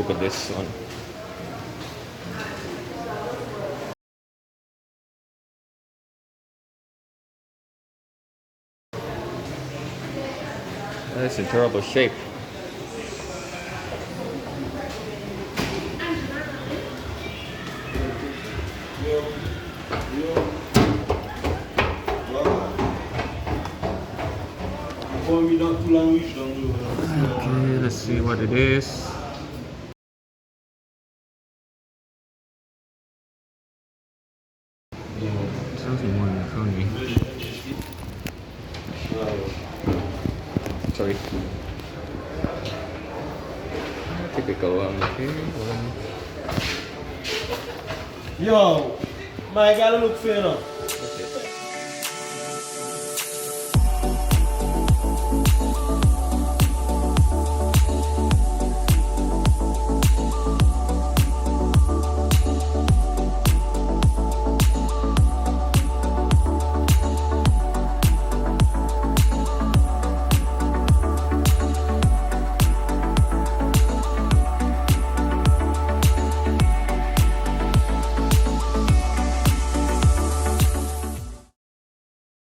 look at this one. That's in terrible shape. Okay, let's see what it is. Sorry. Typical one. Okay. Yo, my girl look fair enough.